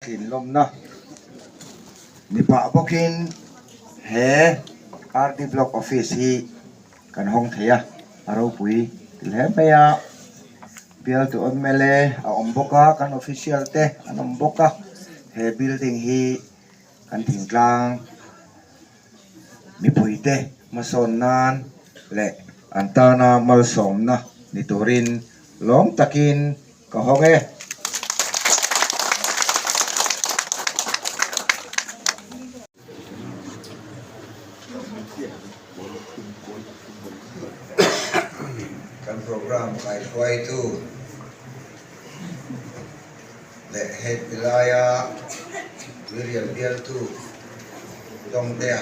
กินลมนะมีปะพวกกินเฮอาร์ดีบล็อกออฟฟิศฮีกันห้องเทียอารูปุยติลเฮไปอะเบลตัวอมเมเลอาอมบกะกันออฟฟิเชียลเตอันอมบกะเฮบิลดิ้งฮีกันทิ้งกลางมีปุยเตมาสอนนานและอันตานามัลสมนะนิตุรินลองตะกินก็ห้องเอกันโปรแกรมไก่ควายทูและเฮดวิลายาวิเรียนเบียลทูตองเตีย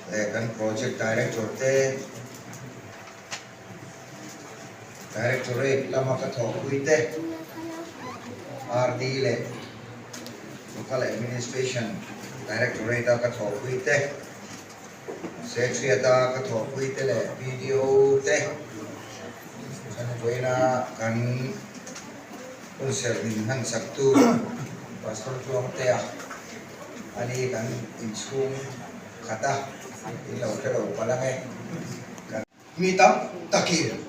และกันโปรเจกต์ดีเรกเตอร์เตดีเรกเตอร์เรทลามาคัทโอคุยเตอาร์ดีเล่ local administration directorate คัทโอคุยเตSecretary ata kathokui tele video te sana buena kan konser min han saktu pastor tuang te ani kan insung kata ilaw kero palange kan mitam takin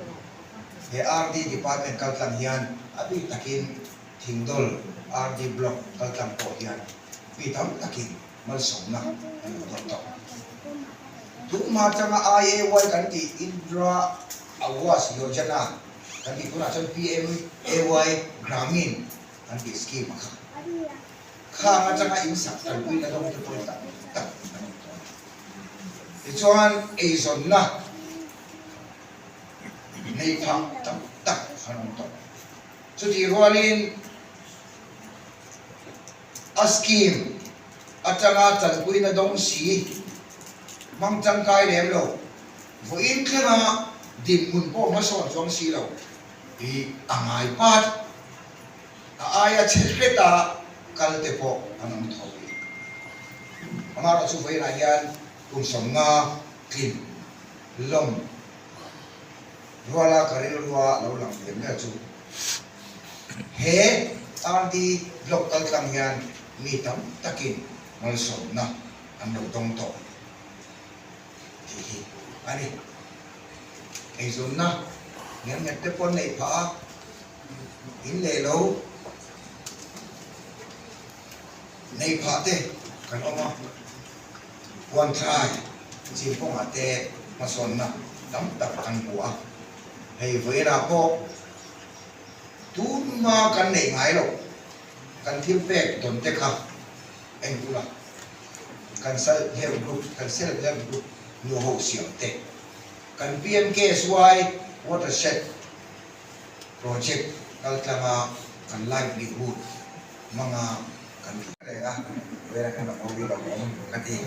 he RD department kaltang hian abi takin thingdol RD block kaltang po hian mitam takin malsong na to Tuk macam IAY kan di Indra Awas Yojana kan di kuna macam PMAY Gramin kan di scheme maka. Kah macam insak kan kui na dong tu tak. Ichuan Azon na. Nei thang tak kan tu. So di rualin a scheme atanga tan kui na dong si mang chang kai lem lo vo in khana din mun po ma so jong si lo i angai pat a aya chheta kalte po anam thowi amara chu voi na yan kum som nga kin lom ruala karil ruwa lo lang lem na chu he ardi local kam yan mitam takin mal som na an lo dong to ani Azon na ngan ngate pon nei pha in le lo nei pha te kan oma one try chi pong ate ma son na tam tak kan bua hei voi na po tun ma kan nei ngai lo kan thim pek ton te kha en pula kan sal help group kan self help group no ho siam te kan PMKSY watershed project kaltanga kan livelihood mga kan kaya wala kan mauli ba mo kati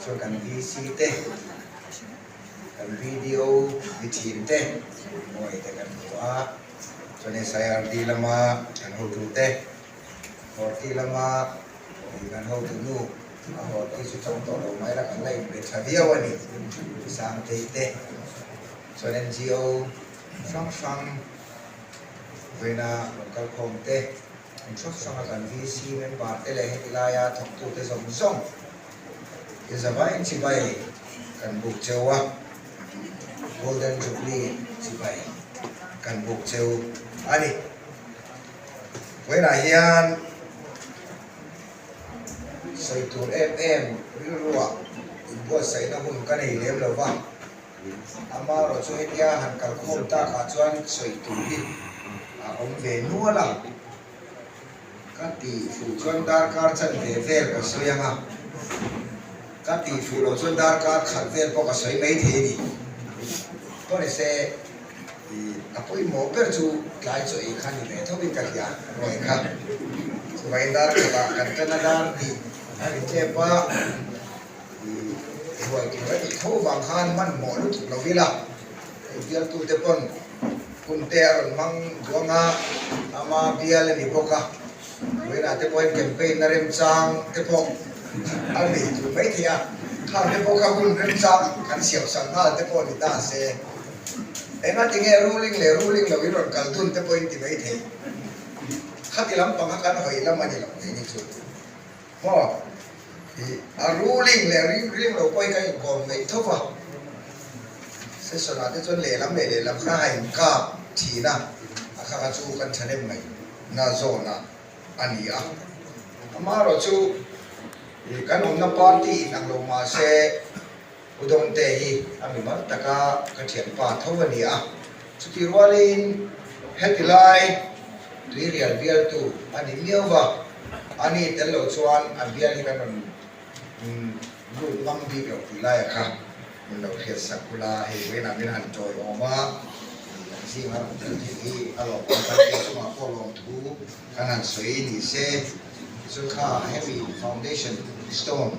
so kan VC te kan video bitin te mo ite kan tua so ne saya di lama kan ho tu te horti lama kan ho tu nu ahot isu trong to lo mai la kan lai be thavia wani sang te te so NGO sang vena local khom te sang kan VC member te le hilaya thok tu te som som izawai chi bai kan buk chewa golden jubilee chi bai kan buk cheu ani vena hian sai tur em rilwa ibo sai na hun kan ei lem lo wa ama ro chu hetia han kal khom ta kha chuan sai tur hi a om ve nu la ka ti fu chuan dar kar chan ve vel ka soyanga ka ti fu lo chuan dar kar khat vel po ka soi mai the ni to ne se apoi mo per chu kai chu e khan ni ve tho bin ka ya roi kha so vai dar ka kan kana dar di ani chepa rồi thì phải thâu vàng khan man mỏ lúc nó vi là biar tu te pon kun te aron mang duanga ama biar le ni boka we na te point campaign na rem chang te pok ani tu mai thia khan te boka kun rem chang kan siao sang ha te pon ta se ena tinge ruling le wi ron kal tun te point ti mai the khát thì lắm bằng khát cái hỏi lắm mà gì lắm thế này thôi mà ruling là riêng đầu quay cái còn vậy thôi à sẽ sau đó cái chuyện lệ làm ra hành cả thì na khát chú cần chân em mày na zona anh à mà rồi chú cái nông nông party năng lô mà sẽ udon te hi ami mar taka ka thian pa thawani a chuti rualin hetilai real vial tu ani miawa ani tello chuan an vial hi kanon lu ngam bi ro pilai kha mun lo khiat sakula he wena min han toy oma si mar hi alo pa ta suma kolom thu kanan soi ni se chu kha heavy foundation stone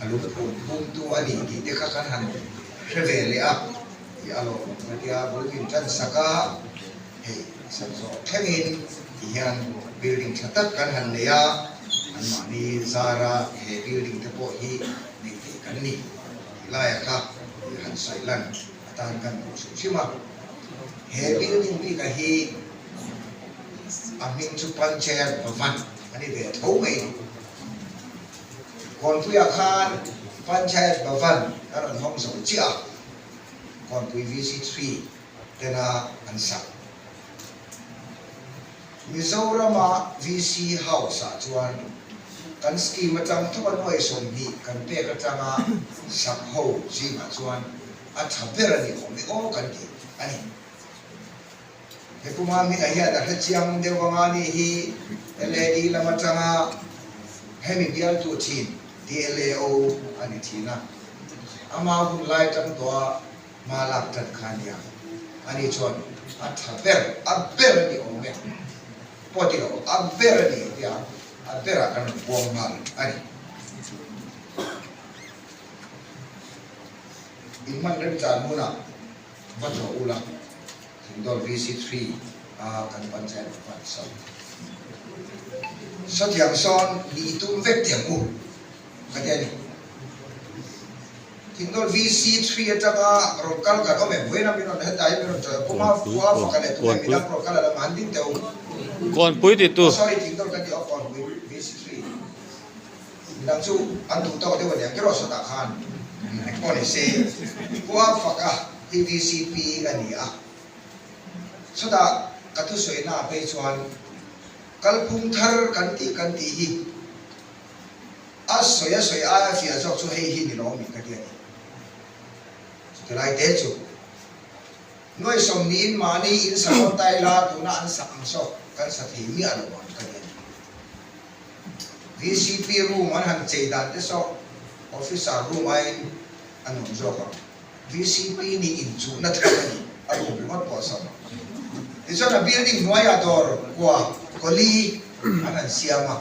alu bum tu ani di te kha kan han revele a ya lo dia bulin chan saka he san so thengin hian building thatak kan han le a an ma ni zara he building te po hi ni te kan ni la ya kha han sai lan atan kan su chima he building bi ka hi amin chu panchayat bhavan ani de thau mai còn phuya khan panchayat bhavan karon hong so chia còn phui VC3 tena ansa Mizorama VC house a chuan kan scheme atang thuan hoi som hi kan pe ka tanga sak ho ji ma chuan a thaber ani omi o kan ki ani he kuma mi a hian a chiang dewanga ni hi LED lama tanga hemi bial tu thin DLAO ani thina ama hun lai tan to malak tan khania ani chon athaber aber ni ome potilo aber ni dia aber kan buang mal ani iman ren chan muna batho ula indol VC3 kan panchayat pat so satyam son ni tum vek tiamu kadani tinggal VC3 ataka rokal ka ome buena mino na dai mino to kuma fuwa fakale to mina rokal la manding teu kon pui ti tu sorry tinggal kan di on VC3 nang su antu to de wan yang kero sota khan kon se fuwa faka VCP gania soda katu soina pe chuan kalpung thar kanti hi soya a fia zo chu hei hi ni lo mi ka dia ni lai te chu noi som ni in ma ni in sa ko tai la tu na an sa ang so kan sa thi mi alo wan ka dia VCP room an han chei dan te so officer room ai an hom zo ka VCP ni in chu na thra ni a ro bi mat po sa iso na building noya dor kwa koli an siama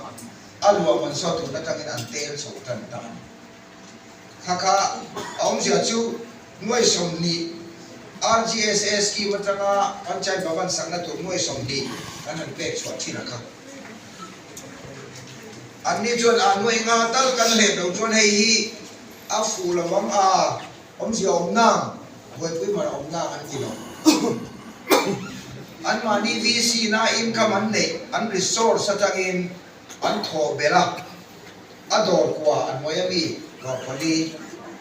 alwa man so tu na tangin antel so tan ta khaka aum sia chu noi som ni RGSS ki matanga panchayat bhavan sangna tu noi som ni kan an pek so thina kha anni jon anoi nga tal kan le do jon hei hi a fu lawam a om sia om nang hoi pui ma om nang an ki no an mani VC na income an ne an resource atangin an tho bela ador kwa an moyami ko pali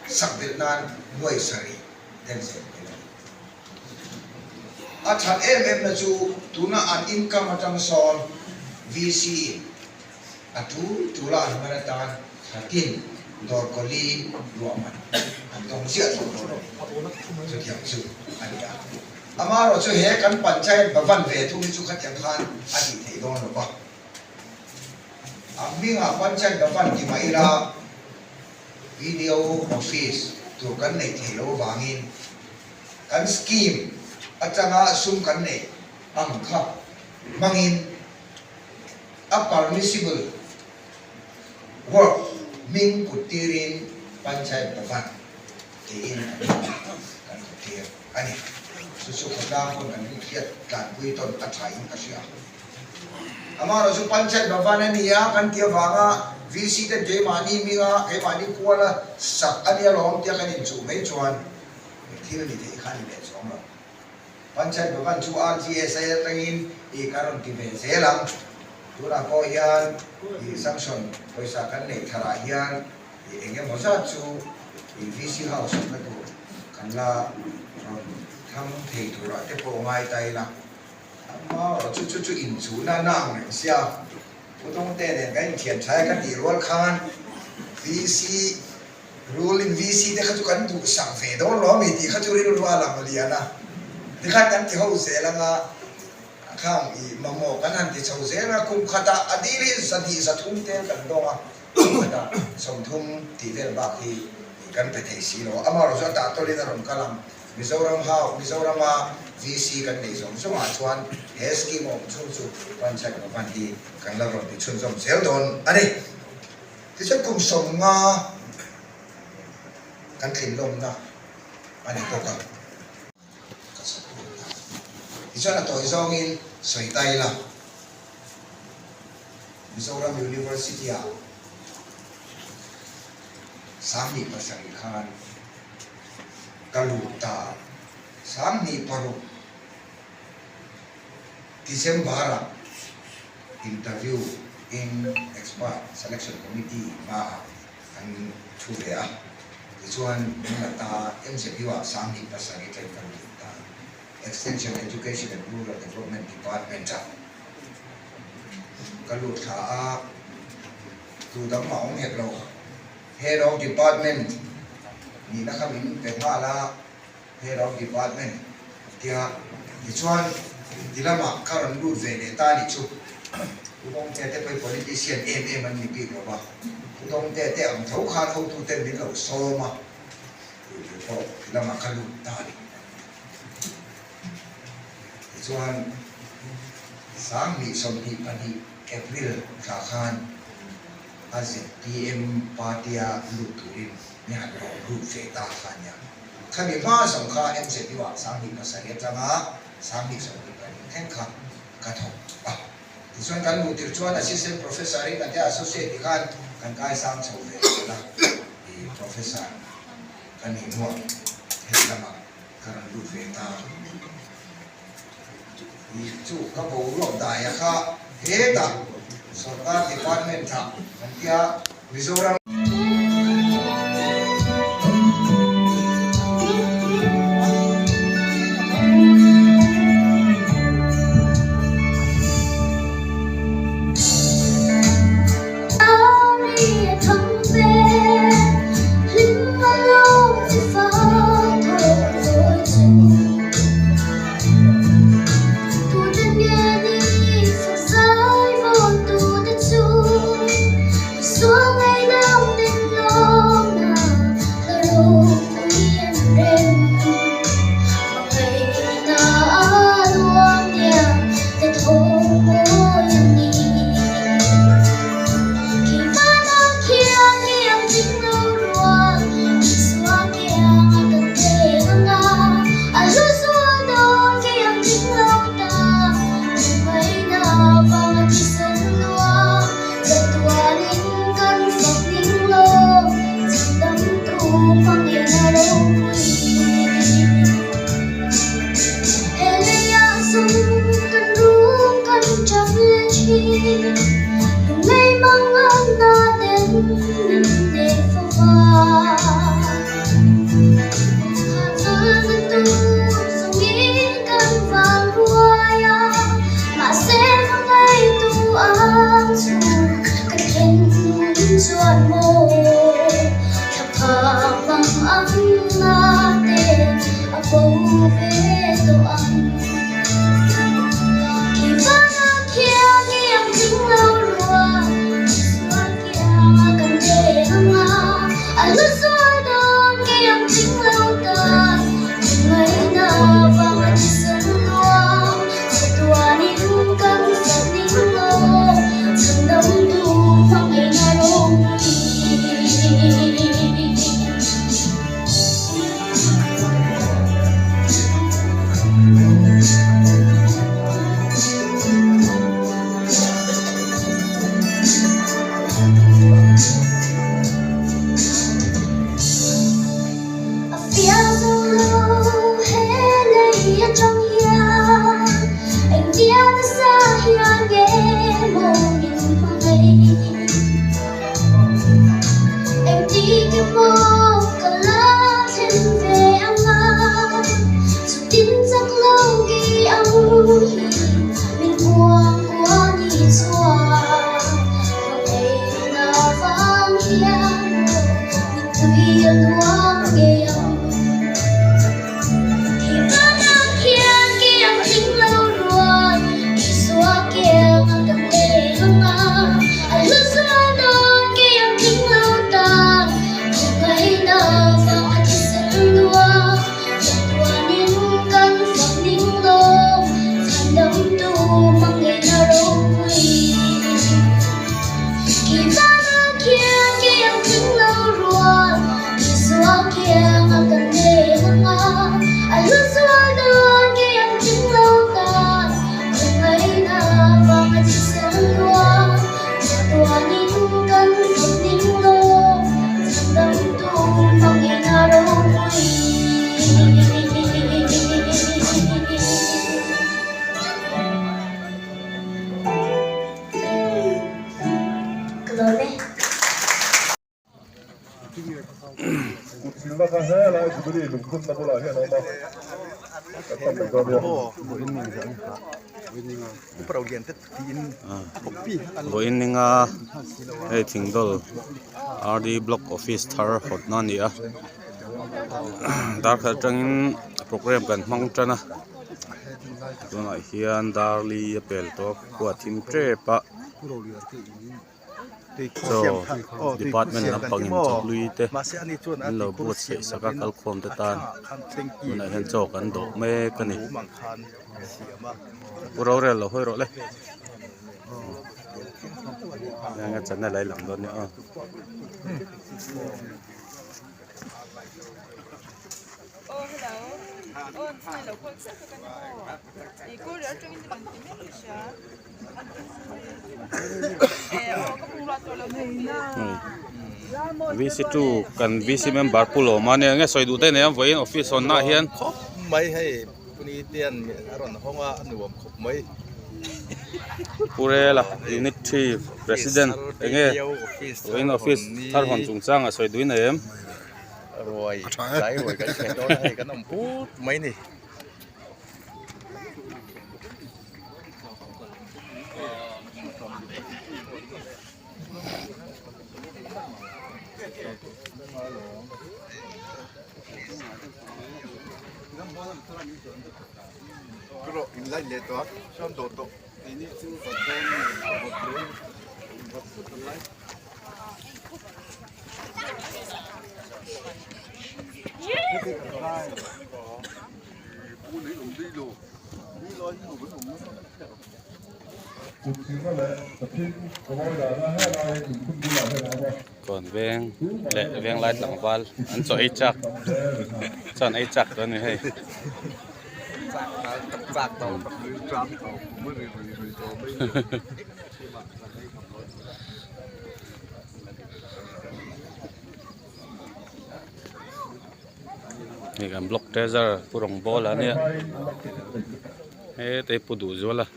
sakbel nan noi sari den se athan na chu tuna an income atang son VC atu tula an maratan hatin dor koli luaman an tong sia so so kyang su ania amaro chu he kan panchayat bhavan ve thu chu khatyang khan ani thei don lo ba aminga panchayat bhavan ki maira video office tu kan nei thelo wangin kan scheme atanga sum kan nei ang kha mangin a permissible work ming kutirin panchayat bhavan tin kan kutir ani susu khada ko kan khiat kan pui ton athai ka sia amaro su panchayat bhavan ani ya kan tia wanga VC te je mani minga ke mani kuala sak ania lom tia kan in chu mai chuan thil ni the khan le chong la วันใช้แบบวันชูอาร์จีเอสไอตั้งอินอีการันตีเป็นเสียหลังตัวนักก็ยันอีสังชนบริษัทกันในทารายันอีเองก็จะชูอีวิสิเฮาส์ก็ตัวกันละทั้งที่ตัวเราจะพอง่ายใจละมาชุอินชูน่านั่งเนี่ยเสียผู้ต้องเต้นเนี่ยกันเขียนใช้กันดีรัวคัน VC ruling VC เด็กเขาจะกันดูสั่งเฟดอนล้อมีที่เขาจะเรียนรู้ว่าหลังมาเรียนนะที่ข้ากันที่เขาเสียแล้วก็ข้างอีมะโมกันนั่นที่เขาเสียนะคุ้มขัดอดีตสติสะทุ่มเต้นกันดงอ่ะคุ้มขัดสมทุ่มที่เดินบางทีกันไปเทสีโลอามาเราจะตัดตัวเรื่องรำกลัมมิโซรัมฮาวมิโซรัมมา VC กันในสมสมาชวนเฮสกิมอมชุ่มชุ่มวันเช้ากับวันที่กันละรำที่ชุ่มชุ่มเสียวโดนอันนี้ที่ฉันคุ้มสมงากันถิ่นลมนะอันนี้ตัวกันที่ฉันตัวที่สองอินสวยใจละมิโซรัมยูนิเวอร์ซิตี้อ่ะสามนิภาษาอีกานกาลูตาสามนิปารุที่เซมบาระอินเตอร์วิวอินเอ็กซ์พอร์ตเซเลคชั่นคอมมิตี้มาอันชูเลียส่วนนักตาMCP ว่าสามนิภาษาอีกานกาลูตา Extension Education and Rural Development Department จ้ะกาลูตาตัวดำหมองเห็ดเรา Head of Department นี่นะครับอินเป็นว่าละ Head of Department ที่ส่วนที่ละมาการันดูเวเนต้าดิชุผู้ต้องเตะไป politicianมันมีปีกหรือเปล่าผู้ต้องเตะอันเท่าขาดเขาตัวเต็มนี่เราโซมาที่ละมาการันตาดิส่วนสามมีสมนิปันธิเอพริลขาคานอาเซียนPM ปาร์ตี้ลูกทุรินเนี่ยเราลูกเฟต้าขันยังขณะมาสงขาMCP ว่าสามนิภาษาเรียกจังอ่ะสามนิสมนิปันธิแข่งขันกระทบอ่ะที่ส่วนการดูที่ส่วน assistant professor นี่กันที่ associate กันกายสร้างโซเฟตนะที่ professor กันนี่มั่วเห็นละมาการดูเฟต้าที่จู่ก็บอกรวมได้อะค่ะเฮ้ตาส่วนการ department ทำมันที่มิโซรัมHãy subscribe cho kênh Ghiền Mì Gõ để không bỏ lỡ มาคาเฮ่อะไรสุดที่ลุงคุณนับอะไรให้น้องมาต้องไปก่อนเดียว เราเรียนที่อินผมพี่ บ่อินนิงาไอ้ทิงดอล RD block office thar hot na ni a dar kha tangin program kan mang tana tuna hian darli apel to kwa thim tre pa so department lampangin chaklui te lo bot se saka kal khom te tan tuna hen chok an do me kani puro re lo hoi ro le nga chan na lai lam don ni a Oh, hello. Oh, hello. Konsert kan ni. Igår jag tog in den till mig så. Kapura to lo na. VC2 kan VC member pulo mane nge soi du te ne voin office on na hian ไม่ให้คนนี้เตียนอร่อยห้องว่าหนุ่มขบไม่ purela unit 3 president enge voin office thar hon chung chang a soi du ne em รวยใจรวยกันแค่โดนให้กันน้ำพูดไม่นี่ Pero la letra son todo. Ini tu còn veng lệ veng lai lẳng val ăn cho ấy chắc chọn ấy chắc đó này hayจากต่อกับมือจามต่อมือเลยต่อไม่ นี่กันบล็อกเทเซอร์ผู้รองบอลแล้วเนี่ยเฮ้เตะผู้ดูจ้วละ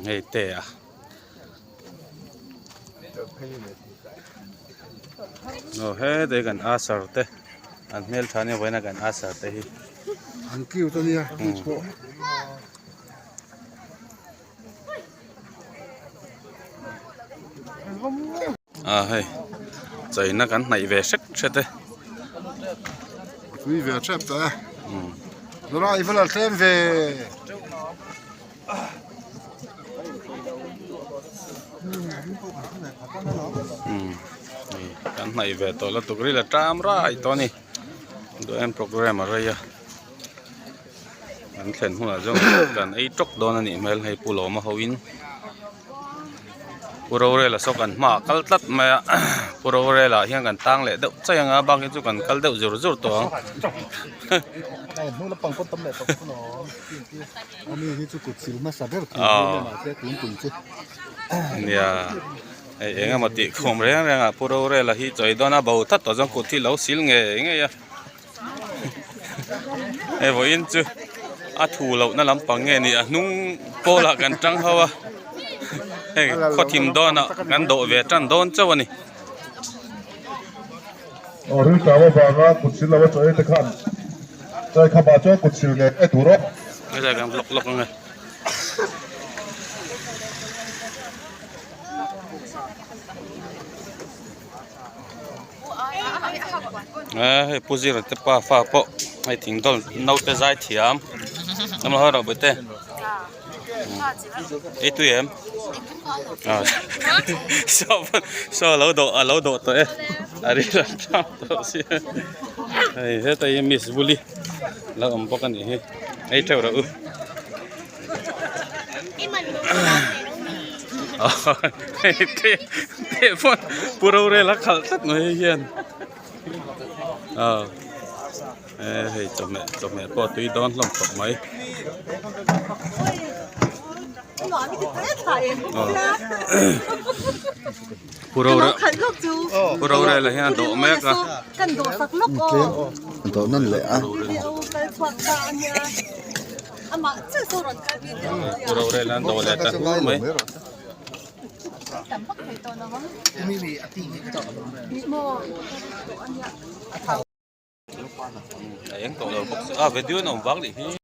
เฮ้เตะอ่ะโอ้เฮ้เตะกันอาสาเตะอันเมลท่านี่ไว้นะกันอาสาเตะอันกิ้วตัวนี้เฮ้ใจนักกันไหนเวชเช็ดเตะวิเวชเตะแล้วเราอีกเวลาเต็มเวนี่กันไหนเวตัวละตุกรีละตามร้ายตัวนี้ดูเอ็มโปรแกรมอะไรอะมันเขียนหัวจังกันไอ้จกโดนนี่เมลให้ผู้หลอมาเขาวินผู้เราเรียละสกันมาคัลตัดมาผู้เราเรียละเฮียงกันตั้งเลยเดี๋ยวใจยังบางทีกันคัลเดี๋ยวจุดตัว นู่นละปังคนตำแหน่งตำน้องอันนี้ที่จุดสิวมาสับเรื่องคุณมาเสียคุณตุ่มจุดเนี่ยไอ้เองมาติคมเรื่องอ่ะผู้เราเรียละที่ใจโดนอ่ะบ่าวทัดตัวจังกุที่เราสิลเงี้ยไงอ่ะไอ้บ่อินจูอาถูเรานั่นลำปังเงี้ยนี่อ่ะนุ่งโปละกันจังเขาอ่ะเฮ้ยข้อทิมโดนอ่ะกันโดเวจันโดนเจ้าวันนี้อ๋อรู้จักว่าบางอ่ะกุศิลว่าจะเอ็ดขันใจขบาจ้ากุศิลเนี่ยเอ็ดถูรอไม่ใช่กันล็อกไงให้ผู้สิริป้าฟ้าโปให้ถึงต้นนาวเตใจเทียมน้ำมันเราไปเตะไอ้ตัวเอ็มชอบเราโดตัวเอ๊ะอะไรล่ะชอบตัวสิไอ้เฮ้ยแต่ยังมิสบุรีเราอมปกันนี่ไอ้เจ้าเราเตะฟอนปูเราเรียกขัดสักหน่อยเฮียนเฮ้ยจบแม่พอตุยดอนลำตกไหมผู้เราเรียกอะไรฮะโดแม่ก็กันโดสักลูกก็โดนั่นแหละอ่ะผู้เราเรียกแล้วโดแหละแต่ไหม làm bất thầy tôi nó vẫn ไม่มีอาทิตย์นี้ก็จะอารมณ์เลย mua anh ạ Đấy, cậu đầu video nó vắng đi.